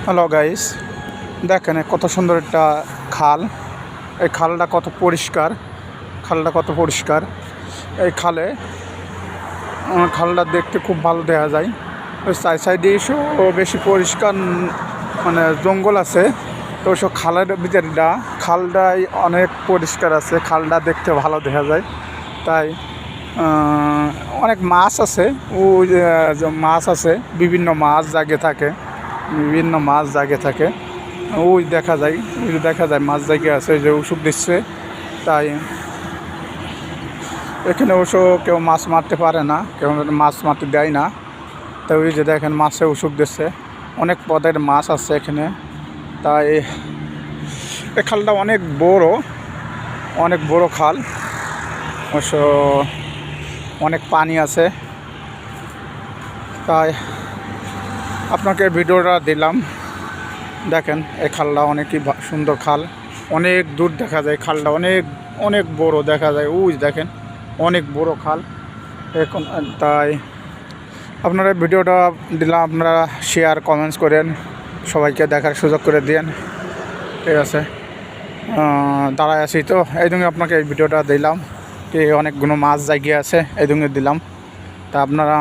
Hello guys, দেখেন কত সুন্দর একটা খাল। এই খালটা কত পরিষ্কার, এই খালটা দেখতে খুব ভালো দেখা যায়। ওই সাইডে এসেও বেশি পরিষ্কার, মানে জঙ্গল আছে। তো ওইসব খালের ভিতরটা, খালটাই অনেক পরিষ্কার আছে, খালটা দেখতে ভালো দেখা যায়। তাই অনেক মাছ আছে, ওই যে মাছ আছে, বিভিন্ন মাছ জাগে থাকে। ওই দেখা যায় মাছ জায়গা আছে, ওই যে ওষুধ দিচ্ছে। তাই এখানে অবশ্য কেউ মাছ মারতে পারে না, কেউ মাছ মারতে দেয় না। তাই ওই যে দেখেন মাছে ওষুধ দিচ্ছে, অনেক পদের মাছ আছে এখানে। তাই এই খালটা অনেক বড় খাল, অবশ্য অনেক পানি আছে। তাই আপনাকে ভিডিওটা দিলাম। দেখেন এই খালটা অনেকই সুন্দর খাল, অনেক দূর দেখা যায়, খালটা অনেক বড় দেখা যায়। ওই দেখেন অনেক বড় খাল এখন। তাই আপনারা ভিডিওটা দিলাম, আপনারা শেয়ার কমেন্টস করেন, সবাইকে দেখার সুযোগ করে দেন। ঠিক আছে, দাঁড়ায় আছি তো এই জন্য আপনাকে এই ভিডিওটা দিলাম। অনেকগুলো মাছ জায়গা আছে এই জন্য দিলাম। তা আপনারা